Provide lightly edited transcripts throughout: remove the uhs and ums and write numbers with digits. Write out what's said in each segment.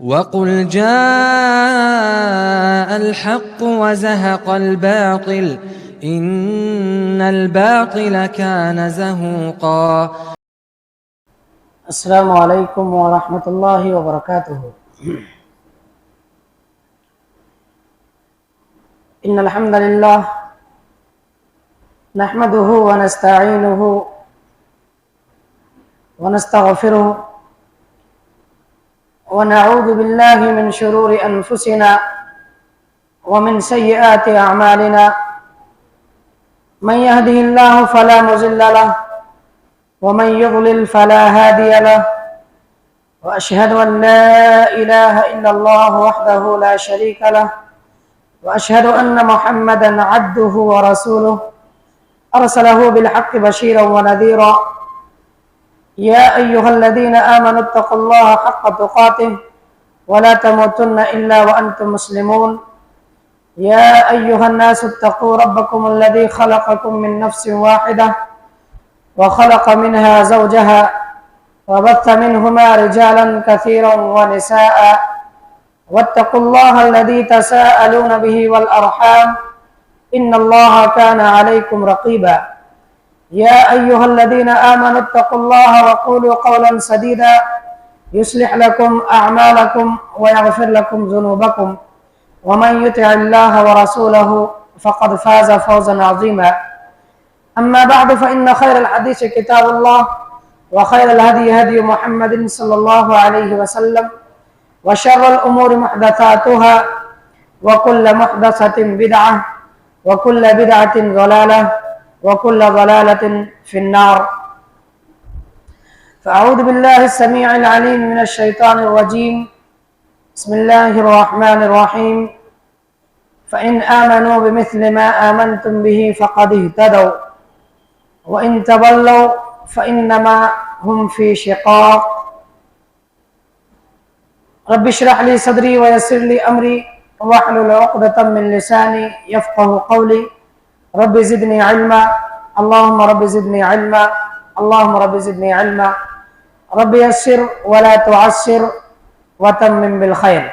وقل جاء الحق وزهق الباطل إن الباطل كان زهوقا۔ السلام علیکم ورحمۃ اللہ وبرکاتہ۔ ان الحمد للہ نحمده ونستعینه ونستغفره ونعوذ باللہ من شرور انفسنا ومن سیئات اعمالنا من يهده الله فلا مضل له ومن يضلل فلا هادي له واشهد ان لا اله الا الله وحده لا شريك له واشهد ان محمدا عبده ورسوله ارسله بالحق بشيرا ونذيرا يا ايها الذين امنوا اتقوا الله حق تقاته ولا تموتن الا وانتم مسلمون يا ايها الناس اتقوا ربكم الذي خلقكم من نفس واحده وخلق منها زوجها وبث منهما رجالا كثيرا ونساء واتقوا الله الذي تساءلون به والأرحام إن الله كان عليكم رقيبا يا أيها الذين آمنوا اتقوا الله وقولوا قولا سديدا يصلح لكم أعمالكم ويغفر لكم ذنوبكم ومن يطع الله ورسوله فقد فاز فوزا عظيما أما بعد فإن خير الحديث كتاب الله وخير الهدي هدي محمد صلى الله عليه وسلم وشر الأمور محدثاتها وكل محدثة بدعة وكل بدعة ضلالة وكل ضلالة في النار فأعوذ بالله السميع العليم من الشيطان الرجيم بسم الله الرحمن الرحيم فإن آمنوا بمثل ما آمنتم به فقد اهتدوا وإن تولوا فإنما هم في شقاق رب اشرح لي صدري ويسر لي أمري واحلل عقدة من لساني يفقه قولي رب زدني علما اللهم رب زدني علما اللهم رب زدني علما رب يسر ولا تعسر وتمم بالخير۔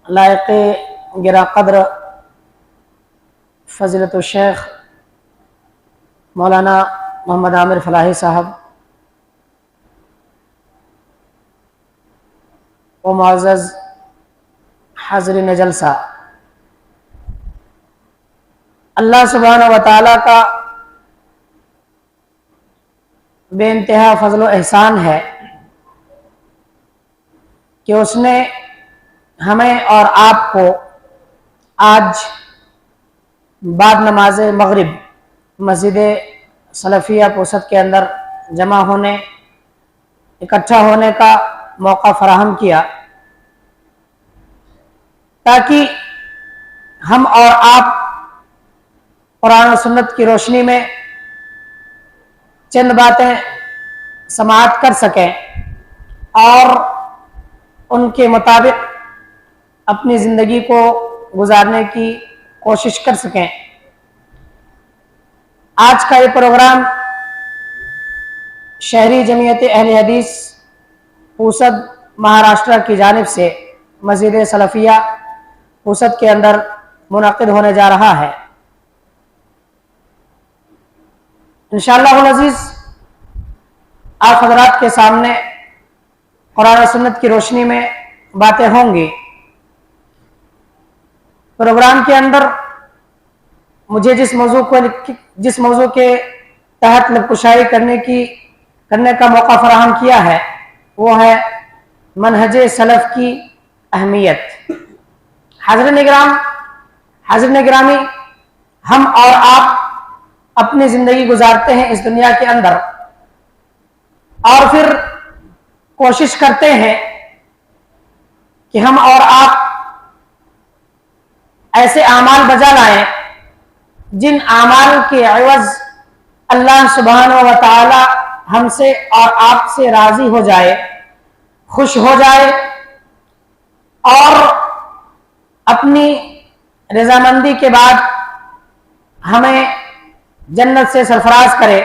لائق گرا قدر فضیلت الشیخ مولانا محمد عامر فلاحی صاحب و معزز حاضرین جلسہ، اللہ سبحانہ و تعالیٰ کا بے انتہا فضل و احسان ہے کہ اس نے ہمیں اور آپ کو آج بعد نماز مغرب مسجد سلفیہ پوسد کے اندر جمع ہونے، اکٹھا ہونے کا موقع فراہم کیا تاکہ ہم اور آپ قرآن و سنت کی روشنی میں چند باتیں سماعت کر سکیں اور ان کے مطابق اپنی زندگی کو گزارنے کی کوشش کر سکیں۔ آج کا یہ پروگرام شہری جمعیت اہل حدیث پوسد مہاراشٹرا کی جانب سے مسجد سلفیہ پوسد کے اندر منعقد ہونے جا رہا ہے۔ انشاءاللہ العزیز آپ حضرات کے سامنے قرآن و سنت کی روشنی میں باتیں ہوں گی۔ پروگرام کے اندر مجھے جس موضوع کے تحت لبکشائی کرنے کا موقع فراہم کیا ہے وہ ہے منہج سلف کی اہمیت۔ حاضرین گرامی، ہم اور آپ اپنی زندگی گزارتے ہیں اس دنیا کے اندر اور پھر کوشش کرتے ہیں کہ ہم اور آپ ایسے اعمال بجا لائیں جن اعمال کے عوض اللہ سبحانہ و تعالی ہم سے اور آپ سے راضی ہو جائے، خوش ہو جائے اور اپنی رضامندی کے بعد ہمیں جنت سے سرفراز کرے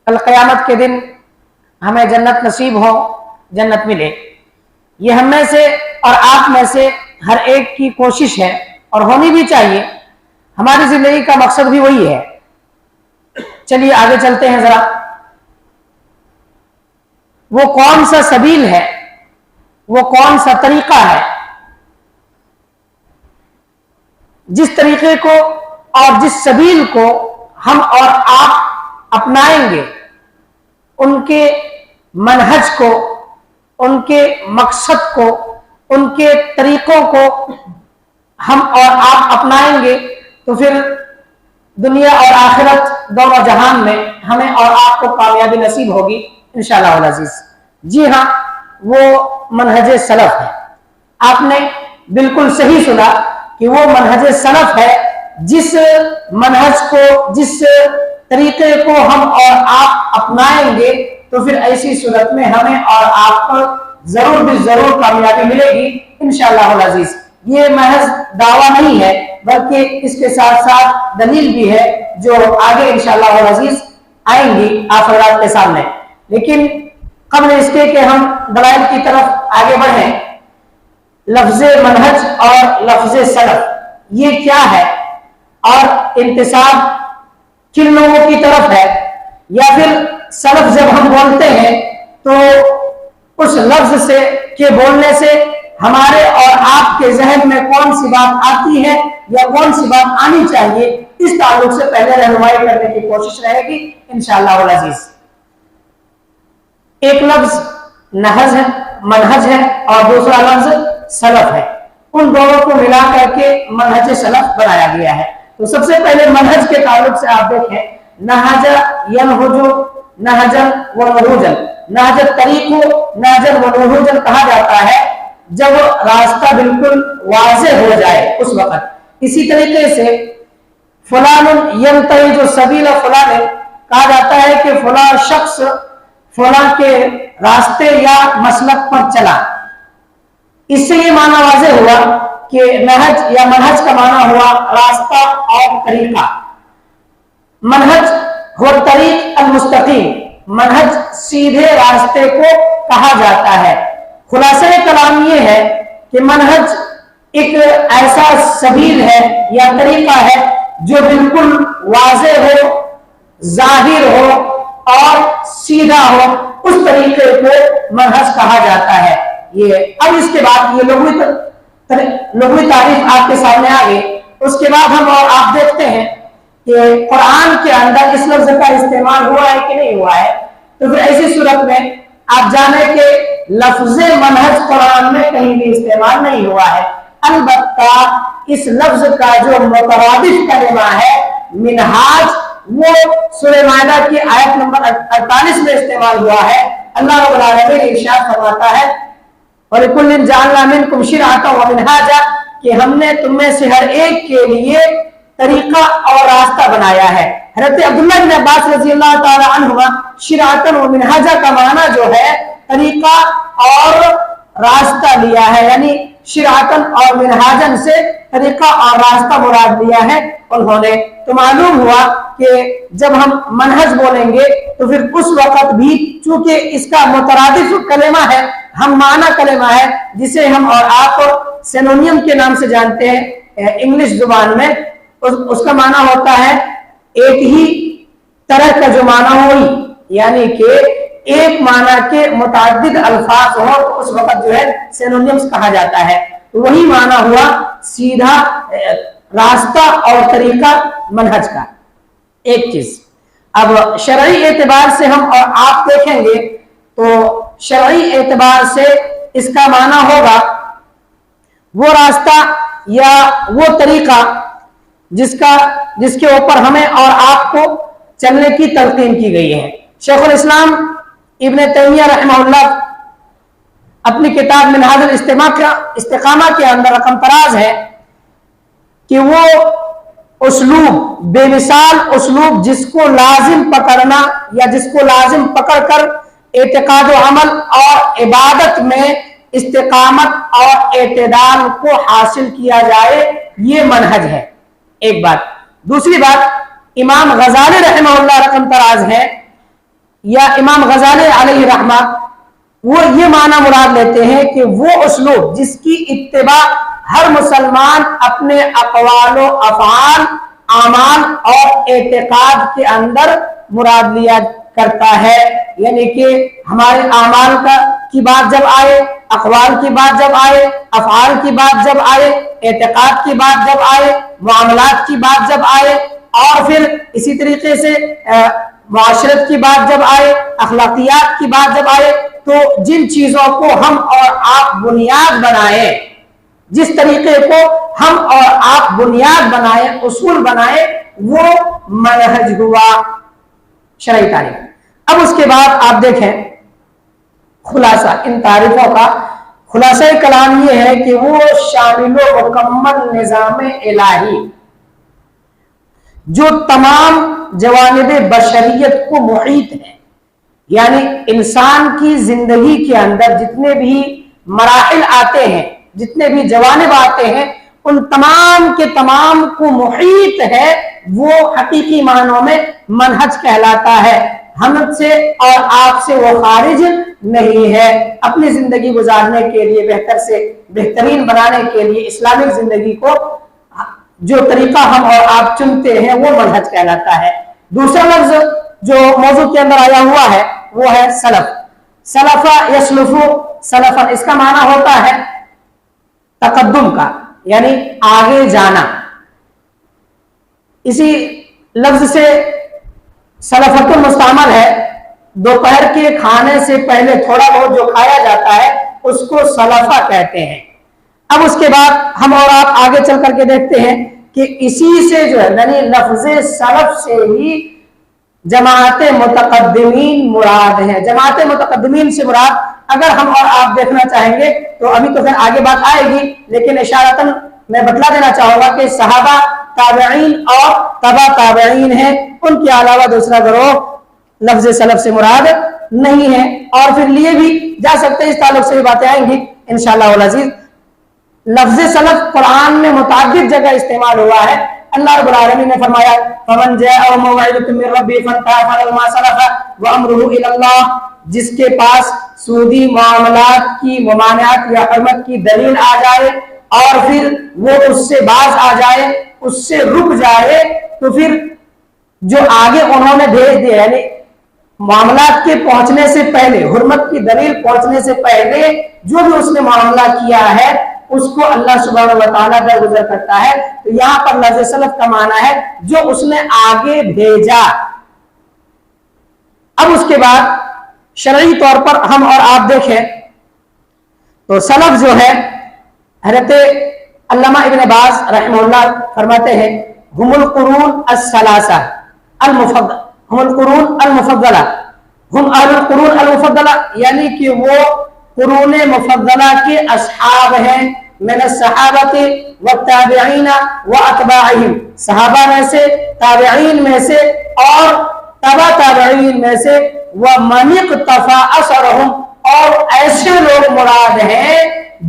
کل قیامت کے دن ہمیں جنت نصیب ہو، جنت ملے، یہ ہم میں سے اور آپ میں سے ہر ایک کی کوشش ہے اور ہونی بھی چاہیے۔ ہماری زندگی کا مقصد بھی وہی ہے۔ چلیے آگے چلتے ہیں ذرا۔ وہ کون سا سبیل ہے، وہ کون سا طریقہ ہے جس طریقے کو اور جس سبیل کو ہم اور آپ اپنائیں گے، ان کے منہج کو، ان کے مقصد کو، ان کے طریقوں کو ہم اور آپ اپنائیں گے تو پھر دنیا اور آخرت دونوں جہان میں ہمیں اور آپ کو کامیابی نصیب ہوگی انشاءاللہ العزیز۔ جی ہاں، وہ منہج سلف ہے۔ آپ نے بالکل صحیح سنا کہ وہ منہج سلف ہے، جس منہج کو، جس طریقے کو ہم اور آپ اپنائیں گے تو پھر ایسی صورت میں ہمیں اور آپ کو ضرور بھی ضرور کامیابی ملے گی انشاءاللہ العزیز۔ یہ محض دعویٰ نہیں ہے بلکہ اس کے ساتھ ساتھ دلیل بھی ہے جو آگے انشاءاللہ العزیز آئیں گی آپ حضرات کے سامنے۔ لیکن قبل اس کے کہ ہم دلائل کی طرف آگے بڑھیں، لفظ منہج اور لفظ سلف یہ کیا ہے اور انتساب کن لوگوں کی طرف ہے، یا پھر سلف جب ہم بولتے ہیں تو اس لفظ سے کے بولنے سے ہمارے اور آپ کے ذہن میں کون سی بات آتی ہے یا کون سی بات آنی چاہیے، اس تعلق سے پہلے رہنمائی کرنے کی کوشش رہے گی انشاءاللہ العزیز۔ ایک لفظ نہج ہے، منہج ہے، اور دوسرا لفظ سلف ہے۔ ان دونوں کو ملا کر کے منہج سلف بنایا گیا ہے۔ تو سب سے پہلے منہج کے تعلق سے آپ دیکھیں، نہج ینہج نہجن و نہوجن، نہج طریق نہجن و نہوجن کہا جاتا ہے جب راستہ بالکل واضح ہو جائے اس وقت۔ اسی طریقے سے فلان ینتہج سبیل فلان کہا جاتا ہے کہ فلاں شخص فلاں کے راستے یا مسلک پر چلا۔ اس سے یہ معنی واضح ہوا کہ نہج یا منہج کا معنی ہوا راستہ اور طریقہ۔ منہج ہو طریق المستقیم، منہج سیدھے راستے کو کہا جاتا ہے۔ خلاصہ کلام یہ ہے کہ منہج ایک ایسا سبیل ہے یا طریقہ ہے جو بالکل واضح ہو، ظاہر ہو اور سیدھا ہو، اس طریقے کو منہج کہا جاتا ہے۔ یہ اب اس کے بعد یہ لغوی تعریف آپ کے سامنے آ گئی۔ اس کے بعد ہم اور آپ دیکھتے ہیں کہ قرآن کے اندر اس لفظ کا استعمال ہوا ہے کہ نہیں ہوا ہے۔ تو پھر ایسی صورت میں آپ جانیں کہ لفظ منہج قرآن میں کہیں بھی استعمال نہیں ہوا ہے۔ البتہ اس لفظ کا جو مترادف کلمہ ہے منہاج، وہ سورہ مائدہ کی آیت نمبر 48 میں استعمال ہوا ہے۔ اللہ رب العالمین ارشاد فرماتا ہے وَلِكُلٍّ جَعَلْنَا مِنْكُمْ شِرْعَةً وَمِنْهَاجًا کہ ہم نے تم میں سے ہر ایک کے لیے طریقہ اور راستہ بنایا ہے۔ حضرت عبداللہ بن عباس رضی اللہ تعالی عنہما شرعۃ و منہاجا کا معنی جو ہے طریقہ اور راستہ لیا ہے، یعنی شرعۃ اور منہاجن سے طریقہ اور راستہ مراد لیا ہے انہوں نے۔ تو معلوم ہوا کہ جب ہم منہج بولیں گے تو پھر اس وقت بھی چونکہ اس کا مترادف کلمہ ہے، ہم معنی کلمہ ہے، جسے ہم اور آپ سینونیم کے نام سے جانتے ہیں انگلش زبان میں، اس کا معنی ہوتا ہے ایک ہی طرح کا جو معنی ہوئی، یعنی کہ ایک معنی کے متعدد الفاظ ہو تو اس وقت جو ہے سینونیمز کہا جاتا ہے۔ وہی معنی ہوا سیدھا راستہ اور طریقہ منہج کا۔ ایک چیز اب شرعی اعتبار سے ہم اور آپ دیکھیں گے تو شرعی اعتبار سے اس کا معنی ہوگا وہ راستہ یا وہ طریقہ جس کے اوپر ہمیں اور آپ کو چلنے کی تلقین کی گئی ہے۔ شیخ الاسلام ابن تیمیہ رحمہ اللہ اپنی کتاب منہاج الاستقامہ کے اندر رقم طراز ہے کہ وہ اسلوب، بے مثال اسلوب جس کو لازم پکڑنا یا جس کو لازم پکڑ کر اعتقاد و عمل اور عبادت میں استقامت اور اعتدال کو حاصل کیا جائے، یہ منہج ہے۔ ایک بات۔ دوسری بات، امام غزالی رحمہ اللہ رقم طراز ہے یا امام غزالی علیہ رحمہ وہ یہ معنی مراد لیتے ہیں کہ وہ اسلوب جس کی اتباع ہر مسلمان اپنے اقوال و افعال، اعمال اور اعتقاد کے اندر مراد لیا کرتا ہے، یعنی کہ ہمارے اعمال کی بات جب آئے، اقوال کی بات جب آئے، افعال کی بات جب آئے، اعتقاد کی بات جب آئے، معاملات کی بات جب آئے، اور پھر اسی طریقے سے معاشرت کی بات جب آئے، اخلاقیات کی بات جب آئے، تو جن چیزوں کو ہم اور آپ بنیاد بنائیں، جس طریقے کو ہم اور آپ بنیاد بنائیں، اصول بنائیں، وہ منہج ہوا شرعی تعریف۔ اب اس کے بعد آپ دیکھیں خلاصہ ان تعریفوں کا، خلاصہ کلام یہ ہے کہ وہ شامل و مکمل نظام الہی جو تمام جوانب بشریت کو محیط ہے، یعنی انسان کی زندگی کے اندر جتنے بھی مراحل آتے ہیں، جتنے بھی جوانب آتے ہیں، ان تمام کے تمام کو محیط ہے، وہ حقیقی معنوں میں منہج کہلاتا ہے، ہم سے اور آپ سے وہ خارج نہیں ہے۔ اپنی زندگی گزارنے کے لیے بہتر سے بہترین بنانے کے لیے اسلامک زندگی کو جو طریقہ ہم اور آپ چنتے ہیں وہ منہج کہلاتا ہے۔ دوسرا لفظ جو موضوع کے اندر آیا ہوا ہے وہ ہے سلف۔ سلفا یسلفو سلفا، اس کا معنی ہوتا ہے تقدم کا، یعنی آگے جانا۔ اسی لفظ سے سلفت مستعمل ہے، دوپہر کے کھانے سے پہلے تھوڑا بہت جو کھایا جاتا ہے اس کو سلفا کہتے ہیں۔ اب اس کے بعد ہم اور آپ آگے چل کر کے دیکھتے ہیں کہ اسی سے جو ہے یعنی لفظ سلف سے ہی جماعت متقدمین مراد ہے۔ جماعت متقدمین سے مراد اگر ہم اور آپ دیکھنا چاہیں گے تو ابھی تو پھر آگے بات آئے گی، لیکن اشارتاً میں بتلا دینا چاہوں گا کہ صحابہ، تابعین اور تبع تابعین ہیں، ان کے علاوہ دوسرا گروہ لفظ سلف سے مراد نہیں ہے۔ اور پھر لیے بھی جا سکتے ہیں، اس تعلق سے بھی باتیں آئیں گی انشاءاللہ العزیز۔ لفظ سلف قرآن میں متعدد جگہ استعمال ہوا ہے۔ اللہ رب العالمین نے فرمایا فَمَنْ جَاءَهُ مَوْعِظَةٌ مِّن رَّبِّهِ فَانْتَهَى فَلَهُ مَا سَلَفَ وَأَمْرُهُ إِلَى اللَّهِ، جس کے پاس سودی معاملات کی ممانعت یا حرمت کی دلیل آ جائے اور پھر وہ اس سے باز آ جائے، اس سے رک جائے، تو پھر جو آگے انہوں نے بھیج دیا، یعنی معاملات کے پہنچنے سے پہلے، حرمت کی دلیل پہنچنے سے پہلے جو بھی اس نے معاملہ کیا ہے اس کو اللہ سبحانہ و تعالیٰ درگزر کرتا ہے۔ تو یہاں پر لفظ سلف کا معنی ہے جو اس نے آگے بھیجا۔ اب اس کے بعد شرعی طور پر ہم اور آپ دیکھیں تو سلف جو ہے، حضرت علامہ ابن باز رحمہ اللہ فرماتے ہیں ہم القرون الثلاثہ المفضلہ، ہم القرون المفضلہ، ہم اہل القرون المفضلہ، یعنی کہ وہ قرون مفضلہ کے اصحاب ہیں، من الصحابۃ والتابعین واتباعہم، صحابہ میں سے، تابعین میں سے اور تبع تابعین میں سے، ومن اقتفى اثرہم، اور ایسے لوگ مراد ہیں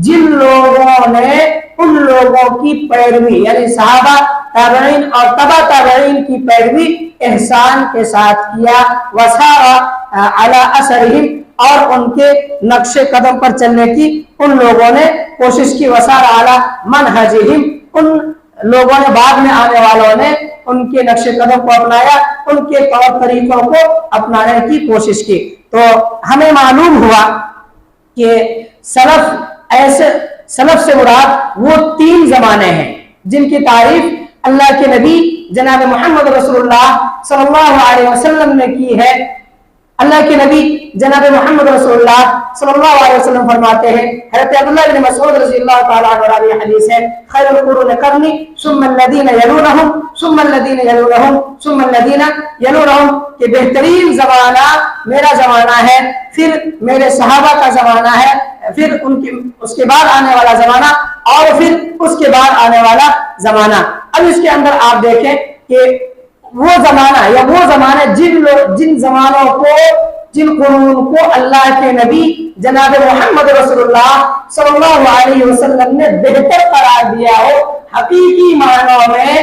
جن لوگوں نے ان لوگوں کی پیروی، یعنی صحابہ، تابعین اور تبع تابعین کی پیروی احسان کے ساتھ کیا، وسار علی اثرہم، اور ان کے نقش قدم پر چلنے کی ان لوگوں نے کوشش کی، وسار علی منہجہم، ان لوگوں نے بعد میں آنے والوں نے ان کے نقش قدم کو اپنایا، ان کے طور طریقوں کو اپنانے کی کوشش کی۔ تو ہمیں معلوم ہوا کہ سلف سے مراد وہ تین زمانے ہیں جن کی تعریف اللہ کے نبی جناب محمد رسول اللہ صلی اللہ علیہ وسلم نے کی ہے۔ اللہ کے نبی جناب محمد رسول اللہ صلی اللہ علیہ وسلم فرماتے ہیں، حضرت عبداللہ بن مسعود رضی اللہ تعالیٰ عنہ راوی حدیث ہے، خیر القرون قرنی ثم الذین یلونہم ثم الذین یلونہم ثم الذین یلونہم، کہ بہترین زمانہ میرا زمانہ ہے، پھر میرے صحابہ کا زمانہ ہے، پھر اس کے بعد آنے والا زمانہ، اور پھر اس کے بعد آنے والا زمانہ۔ اب اس کے اندر آپ دیکھیں کہ وہ زمانہ یا وہ زمانے جن زمانوں کو، جن قرون کو اللہ کے نبی جناب محمد رسول اللہ صلی اللہ علیہ وسلم نے بہتر قرار دیا ہو، حقیقی معنوں میں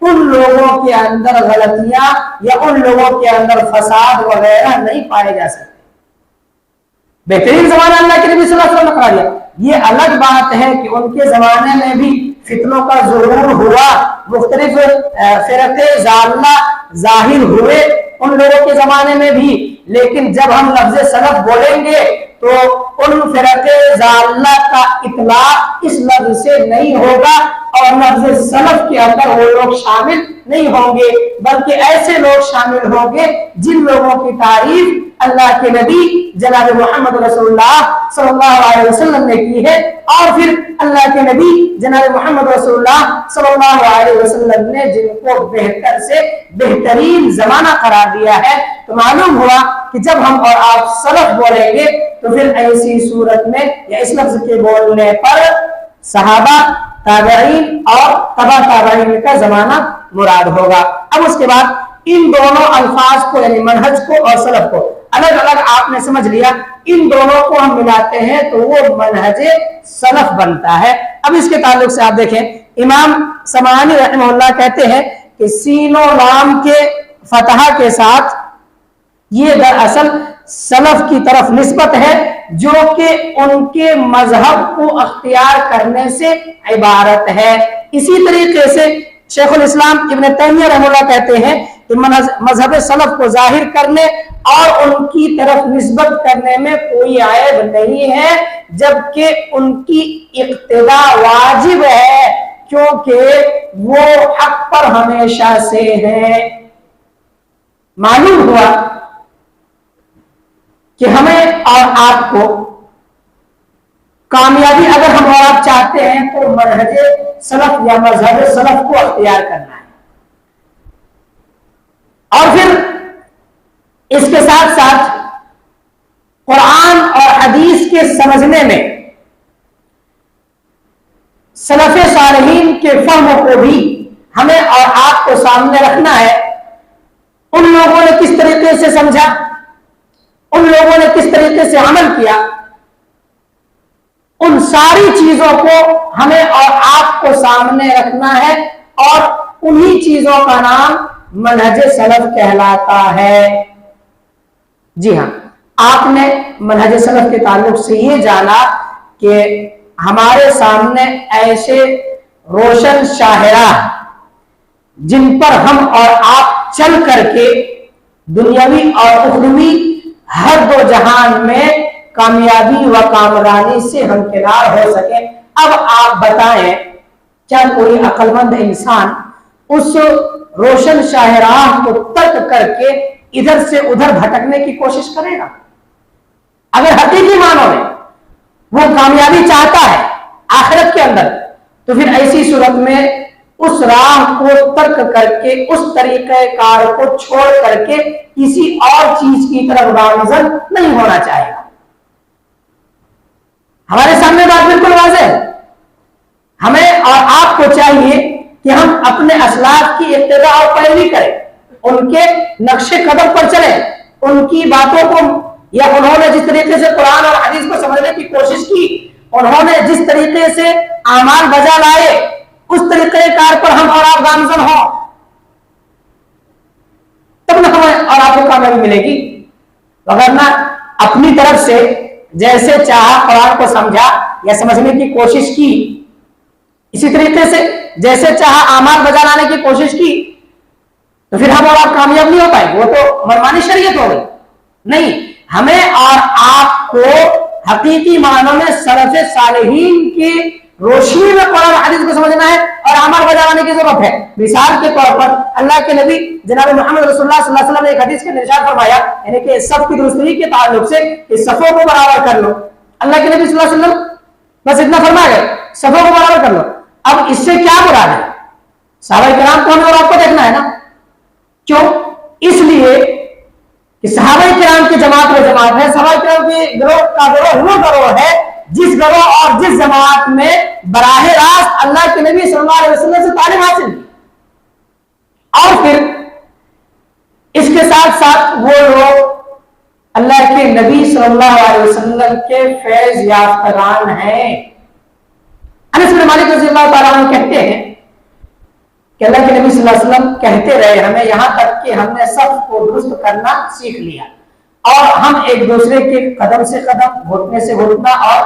ان لوگوں کے اندر غلطیاں یا ان لوگوں کے اندر فساد وغیرہ نہیں پائے جا سکتے۔ بہترین زمانہ اللہ کے نبی صلی اللہ علیہ وسلم نے قرار دیا۔ یہ الگ بات ہے کہ ان کے زمانے میں بھی فتنوں کا ظہور ہوا، مختلف فرقے ضالہ ظاہر ہوئے ان لوگوں کے زمانے میں بھی، لیکن جب ہم لفظ سلف بولیں گے تو ان فرقے ضالہ کا اطلاق اس لفظ سے نہیں ہوگا، اور لفظ سلف کے اندر وہ لوگ شامل نہیں ہوں گے، بلکہ ایسے لوگ شامل ہوں گے جن لوگوں کی تعریف اللہ کے نبی جناب محمد رسول اللہ صلی اللہ علیہ وسلم نے کی ہے، اور پھر اللہ کے نبی جناب محمد رسول اللہ صلی اللہ علیہ وسلم نے جن کو بہتر سے بہترین زمانہ قرار دیا ہے۔ تو معلوم ہوا کہ جب ہم اور آپ سلف بولیں گے تو پھر ایسی صورت میں یا اس لفظ کے بولنے پر صحابہ، تابعین اور تبع تابعین کا زمانہ مراد ہوگا۔ اب اس کے بعد ان دونوں الفاظ کو یعنی منہج کو اور سلف کو الگ الگ آپ نے سمجھ لیا، ان دونوں کو ہم ملاتے ہیں تو وہ منہج سلف بنتا ہے۔ اب اس کے تعلق سے آپ دیکھیں، امام سمعانی رحمہ اللہ کہتے ہیں کہ سین و لام کے فتحہ کے ساتھ یہ دراصل سلف کی طرف نسبت ہے، جو کہ ان کے مذہب کو اختیار کرنے سے عبارت ہے۔ اسی طریقے سے شیخ الاسلام ابن تیمیہ رحمہ اللہ کہتے ہیں کہ مذہب سلف کو ظاہر کرنے اور ان کی طرف نسبت کرنے میں کوئی عیب نہیں ہے، جبکہ ان کی اقتداء واجب ہے، کیونکہ وہ حق پر ہمیشہ سے ہیں۔ معلوم ہوا کہ ہمیں اور آپ کو کامیابی اگر ہم اور آپ چاہتے ہیں تو منہج سلف یا مذہب سلف کو اختیار کرنا ہے، اور پھر اس کے ساتھ ساتھ قرآن اور حدیث کے سمجھنے میں سلف صالحین کے فہم کو بھی ہمیں اور آپ کو سامنے رکھنا ہے۔ ان لوگوں نے کس طریقے سے سمجھا، ان لوگوں نے کس طریقے سے عمل کیا، ان ساری چیزوں کو ہمیں اور آپ کو سامنے رکھنا ہے، اور انہی چیزوں کا نام منہج سلف کہلاتا ہے۔ جی ہاں، آپ نے منہج سلف کے تعلق سے یہ جانا کہ ہمارے سامنے ایسے روشن شاہراہ جن پر ہم اور آپ چل کر کے دنیاوی اور اخروی ہر دو جہان میں کامیابی و کامرانی سے ہمکنار ہو سکے۔ اب آپ بتائیں، کیا کوئی عقل مند انسان اس روشن شاہراہ کو ترک کر کے ادھر سے ادھر بھٹکنے کی کوشش کرے گا؟ اگر حقیقی معنوں میں وہ کامیابی چاہتا ہے آخرت کے اندر، تو پھر ایسی صورت میں اس راہ کو ترک کر کے، اس طریقہ کار کو چھوڑ کر کے کسی اور چیز کی طرف گامزن نہیں ہونا چاہے گا۔ ہمارے سامنے بات بالکل واضح ہے۔ ہمیں اور آپ کو چاہیے کہ ہم اپنے اسلاف کی ابتداء اور پیروی کریں، ان کے نقش قدم پر چلیں، ان کی باتوں کو یا انہوں نے جس طریقے سے قرآن اور حدیث کو سمجھنے کی کوشش کی، انہوں نے جس طریقے سے اعمال بجا لائے، اس طریقے کار پر ہم اور آپ گامزن ہوں، تب نہ ہمیں اور آپ کو کامیابی ملے گی۔ وگرنہ اپنی طرف سے جیسے چاہا قرآن کو سمجھا یا سمجھنے کی کوشش کی، اسی طریقے سے جیسے چاہا اعمال بجا لانے کی کوشش کی، تو پھر ہم اور آپ کامیاب نہیں ہو پائے گے، وہ تو منمانی شریعت ہو گئی۔ نہیں، ہمیں اور آپ کو حقیقی معنوں میں سلف صالحین کی روشنی میں قرآن حدیث کو سمجھنا ہے اور اعمال بجا لانے کی ضرورت ہے۔ مثال کے طور پر اللہ کے نبی جناب محمد رسول اللہ صلی اللہ علیہ وسلم نے ایک حدیث کے ارشاد فرمایا، یعنی کہ صف کی درستگی کے تعلق سے کہ صفوں کو برابر کر لو۔ اللہ کے نبی صلی اللہ علیہ وسلم بس اتنا فرما گئے، صفوں کو برابر کر لو۔ اب اس سے کیا مراد ہے؟ صحابہ کرام کو ہمیں اور آپ کو دیکھنا ہے نا۔ کیوں؟ اس لیے کہ صحابہ کرام کی جماعت و جماعت ہے، صحابہ کرام کی گروہ کا گروہ وہ گروہ ہے جس گروہ اور جس جماعت میں براہ راست اللہ کے نبی صلی اللہ علیہ وسلم سے تعلیم حاصل کی، اور پھر اس کے ساتھ ساتھ وہ لوگ اللہ کے نبی صلی اللہ علیہ وسلم کے فیض یافتگان ہیں۔ انس بن مالک رضی اللہ تعالیٰ عنہ کہتے ہیں کہ اللہ کے نبی صلی اللہ علیہ وسلم کہتے رہے ہمیں یہاں تک کہ ہم نے صف کو درست کرنا سیکھ لیا اور ہم ایک دوسرے کے قدم سے قدم، گھٹنے سے گھٹنا اور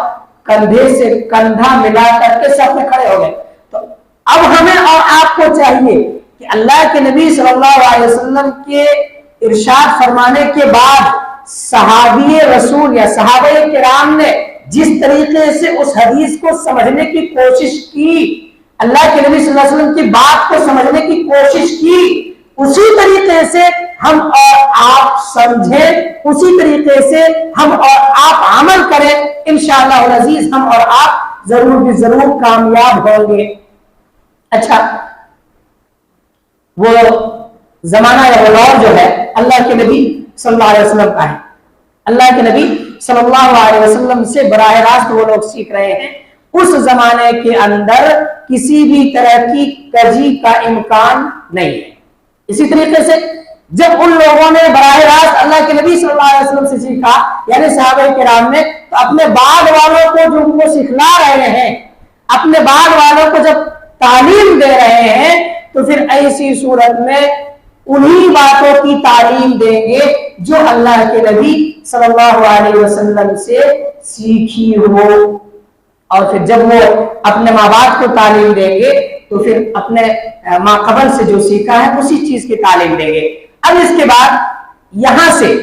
کندھے سے کندھا ملا کر کے صف میں کھڑے ہو گئے. تو اب ہمیں اور آپ کو چاہیے کہ اللہ کے نبی صلی اللہ علیہ وسلم کے ارشاد فرمانے کے بعد صحابی رسول یا صحابہ کرام نے جس طریقے سے اس حدیث کو سمجھنے کی کوشش کی، اللہ کے نبی صلی اللہ علیہ وسلم کی بات کو سمجھنے کی کوشش کی، اسی طریقے سے ہم اور آپ سمجھیں، اسی طریقے سے ہم اور آپ عمل کریں. انشاءاللہ العزیز ہم اور آپ ضرور بھی ضرور کامیاب ہوں گے. اچھا، وہ زمانہ یا وہ دور جو ہے اللہ کے نبی صلی اللہ علیہ وسلم کا ہے. اللہ کے نبی صلی اللہ علیہ وسلم سے براہ راست وہ لوگ سیکھ رہے ہیں. اس زمانے کے اندر کسی بھی طرح کی کجی کا امکان نہیں ہے. اسی طریقے سے جب ان لوگوں نے براہ راست اللہ کے نبی صلی اللہ علیہ وسلم سے سیکھا، یعنی صحابہ کرام نے، تو اپنے بعد والوں کو جو ان کو سکھلا رہے ہیں، اپنے بعد والوں کو جب تعلیم دے رہے ہیں، تو پھر ایسی صورت میں انہی باتوں کی تعلیم دیں گے جو اللہ کے نبی صلی اللہ علیہ وسلم سے سیکھی ہو. اور پھر جب وہ اپنے ماں باپ کو تعلیم دیں گے تو پھر اپنے ماں قبل سے جو سیکھا ہے اسی چیز کی تعلیم دیں گے. اب اس کے بعد یہاں سے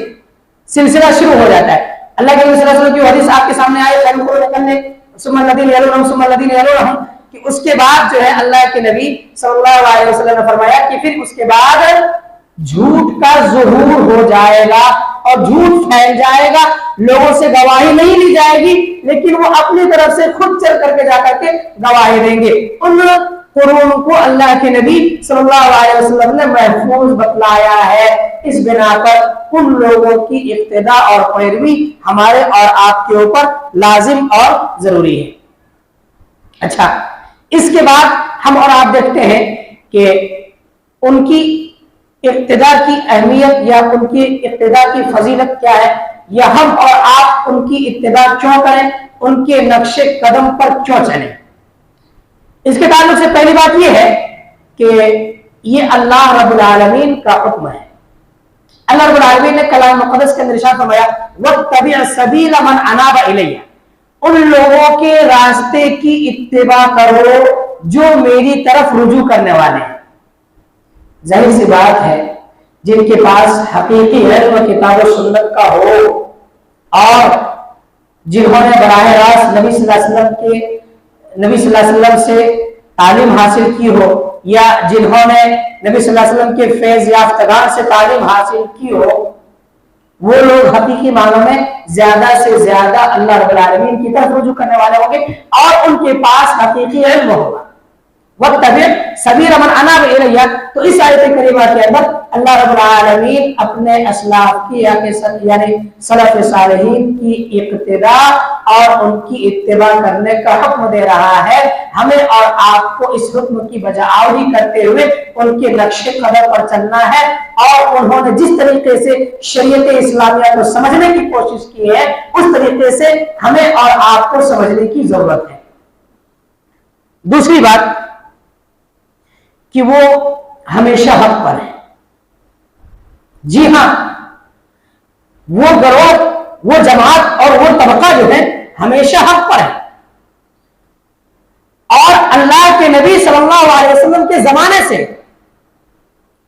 سلسلہ شروع ہو جاتا ہے. اللہ کے نبی صلی اللہ علیہ وسلم کی حدیث آپ کے سامنے آئے ثم الذین یلونہم ثم الذین یلونہم، کہ اس کے بعد جو ہے اللہ کے نبی صلی اللہ علیہ وسلم نے فرمایا کہ پھر اس کے بعد جھوٹ کا ظہور ہو جائے گا اور جھوٹ پھیل جائے گا. لوگوں سے گواہی نہیں لی جائے گی لیکن وہ اپنی طرف سے خود چل کر کے جا کر کے گواہی دیں گے. ان قرون کو اللہ کے نبی صلی اللہ علیہ وسلم نے محفوظ بتلایا ہے. اس بنا پر ان لوگوں کی اقتداء اور پیروی ہمارے اور آپ کے اوپر لازم اور ضروری ہے. اچھا، اس کے بعد ہم اور آپ دیکھتے ہیں کہ ان کی اقتداء کی اہمیت یا ان کی اقتداء کی فضیلت کیا ہے، یا ہم اور آپ ان کی اتباع کیوں کریں، ان کے نقش قدم پر کیوں چلیں. اس کے تعلق سے پہلی بات یہ ہے کہ یہ اللہ رب العالمین کا حکم ہے. اللہ رب العالمین نے کلام مقدس کے اندر ارشاد فرمایا وَاتَّبِعْ سَبِيلَ مَنْ أَنَابَ إِلَيَّ، ان لوگوں کے راستے کی اتباع کرو جو میری طرف رجوع کرنے والے ہیں. ظاہر سی بات ہے جن کے پاس حقیقی علم کتاب و سنت کا ہو اور جنہوں نے براہ راست نبی صلی اللہ علیہ وسلم سے تعلیم حاصل کی ہو، یا جنہوں نے نبی صلی اللہ علیہ وسلم کے فیض یافتگان سے تعلیم حاصل کی ہو، وہ لوگ حقیقی معنوں میں زیادہ سے زیادہ اللہ رب العالمین کی طرف رجوع کرنے والے ہوں گے اور ان کے پاس حقیقی علم ہوگا. وَاتَّبِعْ سَبِيلَ مَنْ أَنَابَ إِلَيَّ، تو اس آیت کریمہ کے اندر اللہ رب العالمین اپنے اسلاف کی یعنی سلف صالحین کی اقتداء اور ان کی اتباع کرنے کا حکم دے رہا ہے. ہمیں اور آپ کو اس حکم کی بجاوری کرتے ہوئے ان کے نقش قدم پر چلنا ہے اور انہوں نے جس طریقے سے شریعت اسلامیہ کو سمجھنے کی کوشش کی ہے اس طریقے سے ہمیں اور آپ کو سمجھنے کی ضرورت ہے. دوسری بات کہ وہ ہمیشہ حق پر ہے. جی ہاں، وہ گروہ، وہ جماعت اور وہ طبقہ جو ہے ہمیشہ حق پر ہے. اور اللہ کے نبی صلی اللہ علیہ وسلم کے زمانے سے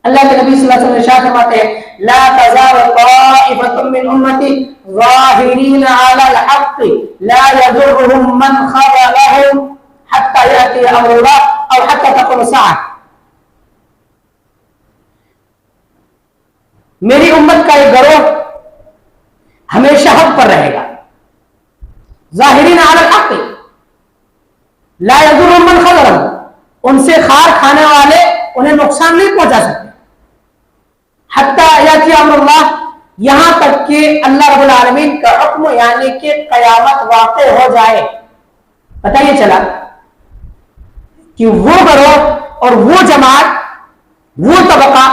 اللہ کے نبی صلی اللہ علیہ وسلم ارشاد فرماتے ہیں لا تزال طائفة من امتی ظاہرین علی الحق لا يضرهم من خذلهم حتى يأتي امر اللہ او حتى تقوم الساعة. میری امت کا ایک گروہ ہمیشہ حق پر رہے گا. ظاہرین علی الحق لا يضرهم من خذلهم، ان سے خار کھانے والے انہیں نقصان نہیں پہنچا سکتے. حتی یاتی امر اللہ، یہاں تک کہ اللہ رب العالمین کا حکم یعنی کہ قیامت واقع ہو جائے. پتہ یہ چلا کہ وہ گروہ اور وہ جماعت، وہ طبقہ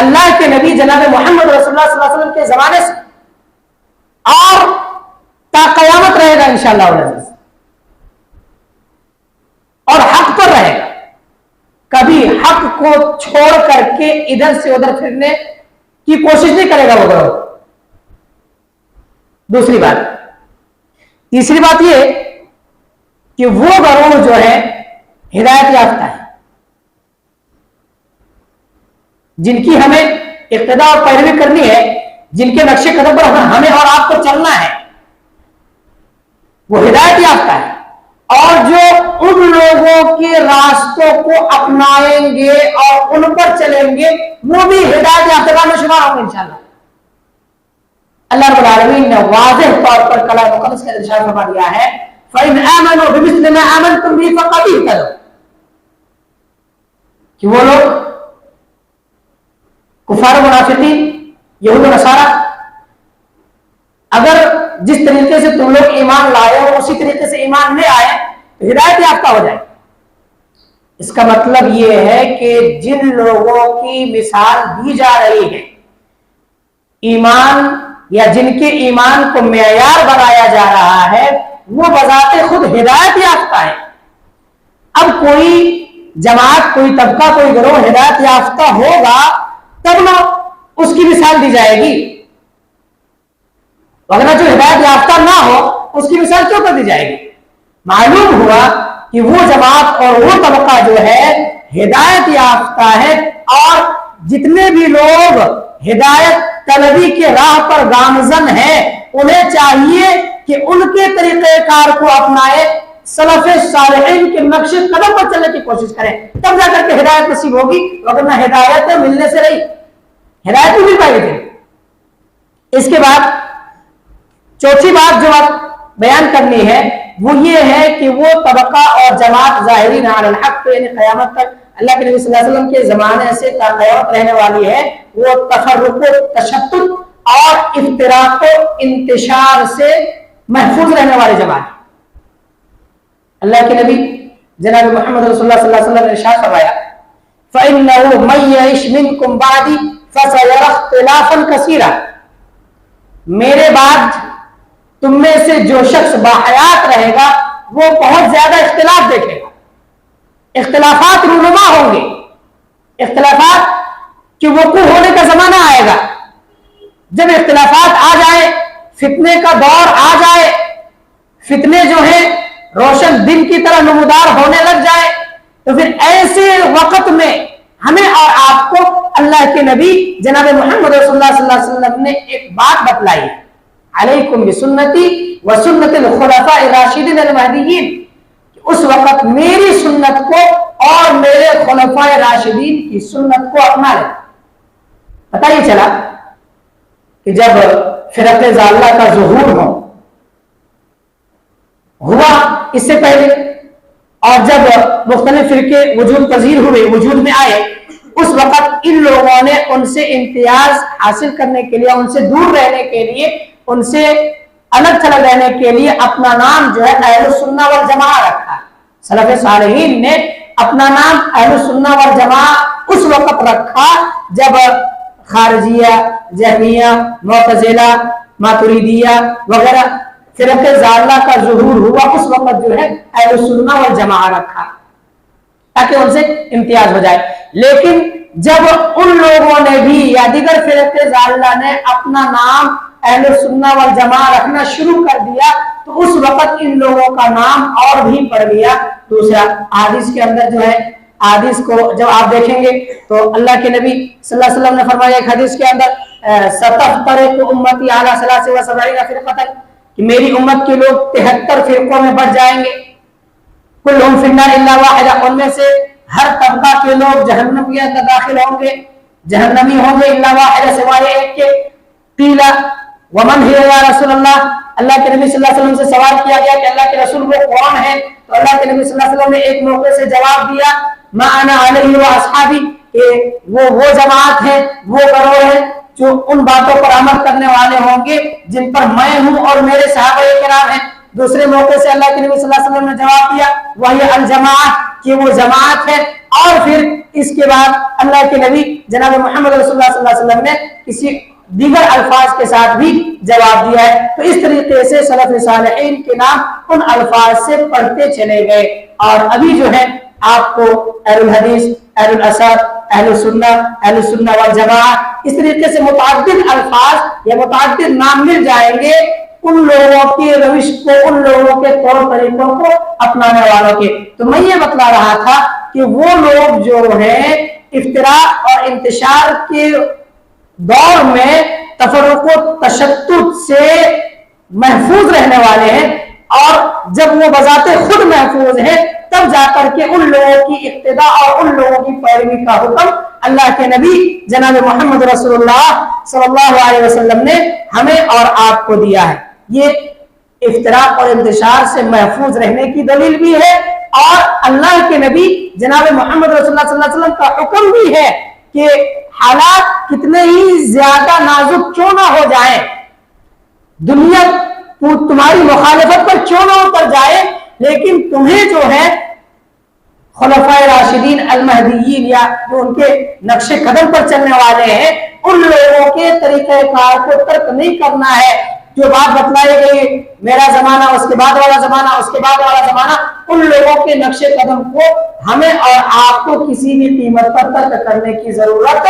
اللہ کے نبی جناب محمد رسول اللہ صلی اللہ علیہ وسلم کے زمانے سے اور تا قیامت رہے گا انشاءاللہ العزیز، اور حق پر رہے گا، کبھی حق کو چھوڑ کر کے ادھر سے ادھر پھرنے کی کوشش نہیں کرے گا وہ گروہ. دوسری بات. تیسری بات یہ کہ وہ گروہ جو ہے ہدایت یافتہ ہے، جن کی ہمیں اقتداء اور پیروی کرنی ہے، جن کے نقش قدم پر ہمیں اور آپ کو چلنا ہے، وہ ہدایت یافتہ ہے. اور جو ان لوگوں کے راستوں کو اپنائیں گے اور ان پر چلیں گے وہ بھی ہدایت یافتہ میں شمار ہوں گے انشاءاللہ. اللہ رب العالمین نے واضح طور پر کلام مقدس کا ارشاد فرما دیا ہے فَإِنْ آمَنُوا بِمِثْلِ مَا آمَنْتُمْ بِهِ فَقَدِ اهْتَدَوْا، کہ وہ لوگ کفار و منافقین، یہود و نصارہ، اگر جس طریقے سے تم لوگ ایمان لائے اور اسی طریقے سے ایمان لے آئے تو ہدایت یافتہ ہو جائے. اس کا مطلب یہ ہے کہ جن لوگوں کی مثال دی جا رہی ہے ایمان یا جن کے ایمان کو معیار بنایا جا رہا ہے وہ بذات خود ہدایت یافتہ ہے. اب کوئی جماعت، کوئی طبقہ، کوئی گروہ ہدایت یافتہ ہوگا تب نہ اس کی مثال دی جائے گی، اگر جو ہدایت یافتہ نہ ہو اس کی مثال کیوں کر دی جائے گی؟ معلوم ہوا کہ وہ جماعت اور وہ طبقہ جو ہے ہدایت یافتہ ہے، اور جتنے بھی لوگ ہدایت طلبی کے راہ پر گامزن ہیں انہیں چاہیے کہ ان کے طریقہ کار کو اپنائے، سلف صالحین کے نقش قدم پر چلنے کی کوشش کریں، تب جا کر کے ہدایت نصیب ہوگی. ورنہ ہدایت ملنے سے رہی، ہدایت بھی مل پائے گی. اس کے بعد چوتھی بات جو آپ بیان کرنی ہے وہ یہ ہے کہ وہ طبقہ اور جماعت ظاہرین علی الحق، یعنی قیامت تک اللہ کے نبی صلی اللہ علیہ وسلم کے زمانے سے تا قیامت رہنے والی ہے، وہ تفرق و تشتت اور افتراق و انتشار سے محفوظ رہنے والی جماعت. اللہ کے نبی جناب محمد رسول اللہ صلی اللہ علیہ وسلم نے ارشاد فرمایا فَإِنَّهُ مَن يَعِشْ مِنكُم بَعْدِي فَسَيَرَى اخْتِلَافًا كَثِيرًا، میرے بعد تم میں سے جو شخص باحیات رہے گا وہ بہت زیادہ اختلاف دیکھے گا. اختلافات رونما ہوں گے، اختلافات کے وقوع ہونے کا زمانہ آئے گا. جب اختلافات آ جائے، فتنے کا دور آ جائے، فتنے جو ہیں روشن دن کی طرح نمودار ہونے لگ جائے، تو پھر ایسے وقت میں ہمیں اور آپ کو اللہ کے نبی جناب محمد رسول اللہ صلی اللہ علیہ وسلم نے ایک بات بتلائی ہے، علیکم بسنتی وسنت الخلفاء الراشدین المہدیین، اس وقت میری سنت کو اور میرے خلفاء راشدین کی سنت کو اپنا لیں. پتہ یہ چلا کہ جب فرقہ ضالہ کا ظہور ہوا اس سے پہلے، اور جب مختلف فرقے وجود پذیر ہوئے، وجود میں آئے، اس وقت ان لوگوں نے ان سے امتیاز حاصل کرنے کے لیے، ان سے دور رہنے کے لیے، ان سے الگ تھلگ رہنے کے لیے اپنا نام جو ہے اہل السنہ والجماعہ رکھا. سلف صالحین نے اپنا نام اہل السنہ والجماعہ اس وقت رکھا جب خارجیہ، جہمیہ، معتزلہ، ماتریدیہ وغیرہ فرقہ ضالہ کا ظہور ہوا، اس وقت جو ہے اہل السنہ والجماعہ رکھا تاکہ ان سے امتیاز ہو جائے. لیکن جب ان لوگوں نے بھی یا دیگر فرقہ ضالہ نے اپنا نام اہل السنہ والجماعہ رکھنا شروع کر دیا تو اس وقت ان لوگوں کا نام اور بھی بڑھ گیا. دوسرا، حدیث کے اندر جو ہے، حدیث کو جب آپ دیکھیں گے تو اللہ کے نبی صلی اللہ علیہ وسلم نے فرمایا ایک حدیث کے اندر ستفترق امتی علی 73 فرقۃ، کہ میری امت کے لوگ 73 فرقوں میں بٹ جائیں گے، کلہم فی النار الا واحدہ، ان میں سے ہر طبقہ کے لوگ جہنم کے اندر داخل ہوں گے، جہنمی ہوں گے، الا واحدہ، سوائے ایک کے. قیل ومن هی یا رسول اللہ، اللہ کے نبی صلی اللہ علیہ وسلم سے سوال کیا گیا کہ اللہ کے رسول وہ کون ہے؟ تو اللہ کے نبی صلی اللہ علیہ وسلم نے ایک موقع سے جواب دیا ما انا علیہ و اصحابی، کہ وہ جماعت ہے، وہ گروہ ہے جو ان باتوں پر عمل کرنے والے ہوں گے جن پر میں ہوں اور میرے صحابہ کرام ہیں. دوسرے موقع سے اللہ کے نبی صلی اللہ علیہ وسلم نے جواب دیا وہی الجماعت، کہ وہ جماعت ہے. اور پھر اس کے بعد اللہ کے نبی جناب محمد رسول اللہ صلی اللہ علیہ وسلم نے کسی دیگر الفاظ کے ساتھ بھی جواب دیا ہے. تو اس طریقے سے سلف صالحین کے نام ان الفاظ سے پڑھتے چلے گئے. اور ابھی جو ہے آپ کو اہل الحدیث اہل الاثر، اہل سنہ والجماعہ، اس طریقے سے متعدد الفاظ یا متعدد نام مل جائیں گے ان لوگوں کی روش کو، ان لوگوں کے طور طریقوں کو اپنانے والوں کے۔ تو میں یہ بتلا رہا تھا کہ وہ لوگ جو ہیں افتراء اور انتشار کے دور میں تفرق و تشدد سے محفوظ رہنے والے ہیں، اور جب وہ بذات خود محفوظ ہیں تب جا کر کے ان لوگوں کی اقتداء اور ان لوگوں کی پیروی کا حکم اللہ کے نبی جناب محمد رسول اللہ صلی اللہ علیہ وسلم نے ہمیں اور آپ کو دیا ہے۔ یہ افتراق اور انتشار سے محفوظ رہنے کی دلیل بھی ہے، اور اللہ کے نبی جناب محمد رسول اللہ صلی اللہ علیہ وسلم کا حکم بھی ہے کہ حالات کتنے ہی زیادہ نازک کیوں نہ ہو جائیں، دنیا تمہاری مخالفت پر کیوں نہ اتر جائے، لیکن تمہیں جو ہے خلفائے راشدین المہدیین یا جو ان کے نقش قدم پر چلنے والے ہیں ان لوگوں کے طریقہ کار کو ترک نہیں کرنا ہے۔ جو بات بتلائی گئی میرا زمانہ، اس کے بعد والا زمانہ، اس کے بعد والا زمانہ، ان لوگوں کے نقش قدم کو ہمیں اور آپ کو کسی بھی قیمت پر ترک کرنے کی ضرورت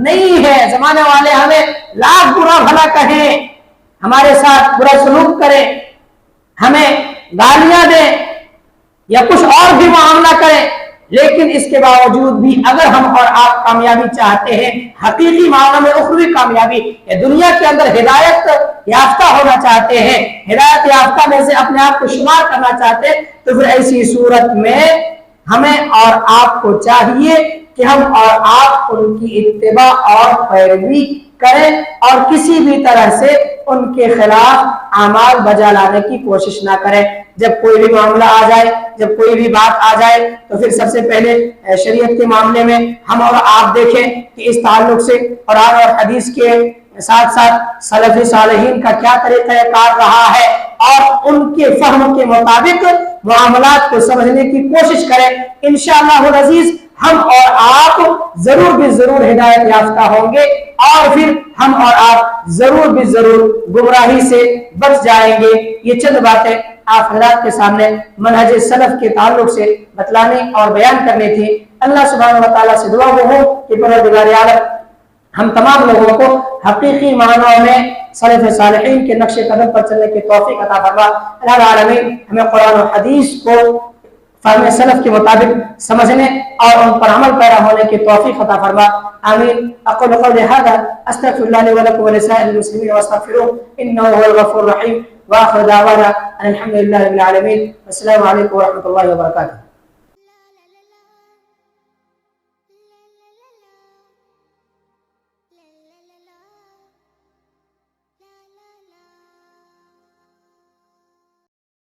نہیں ہے۔ زمانے والے ہمیں لاکھ برا بھلا کہیں، ہمارے ساتھ برا سلوک کریں، ہمیں گالیاں دیں یا کچھ اور بھی معاملہ کریں، لیکن اس کے باوجود بھی اگر ہم اور آپ کامیابی چاہتے ہیں، حقیقی معنی میں اخروی کامیابی یا دنیا کے اندر ہدایت یافتہ ہونا چاہتے ہیں، ہدایت یافتہ میں سے اپنے آپ کو شمار کرنا چاہتے ہیں، تو پھر ایسی صورت میں ہمیں اور آپ کو چاہیے کہ ہم اور آپ ان کی اتباع اور پیروی کریں اور کسی بھی طرح سے ان کے خلاف اعمال بجا لانے کی کوشش نہ کریں۔ جب کوئی بھی معاملہ آ جائے، جب کوئی بھی بات آ جائے تو پھر سب سے پہلے شریعت کے معاملے میں ہم اور آپ دیکھیں کہ اس تعلق سے قرآن اور حدیث کے ساتھ ساتھ سلف صالحین کا کیا طریقہ کار رہا ہے، اور ان کے فہم کے مطابق معاملات کو سمجھنے کی کوشش کریں۔ انشاءاللہ العزیز ہم اور آپ ضرور بھی ضرور ہدایت یافتہ ہوں گے، اور پھر ہم اور آپ ضرور بھی ضرور گمراہی سے بچ جائیں گے۔ یہ چند باتیں آپ حضرات کے سامنے منہج سلف کے تعلق سے بتلانے اور بیان کرنے تھی۔ اللہ سبحانہ و تعالیٰ سے دعا ہو کہ پروردگار عالم ہم تمام لوگوں کو حقیقی معنوں میں سلف صالحین کے نقش قدم پر چلنے کی توفیق عطا فرما۔ اللہ العالمین ہمیں قرآن و حدیث کو فہم سلف کے مطابق سمجھنے اور ان پر عمل پیرا ہونے کی توفیق عطا فرما، آمین۔ اقول قولی ھذا استغفر اللہ لی ولکم ولسائر المسلمین واستغفروہ انہ هو الغفور الرحیم، واخر دعوانا ان الحمد للہ رب العالمین۔ السلام علیکم ورحمۃ اللہ وبرکاتہ۔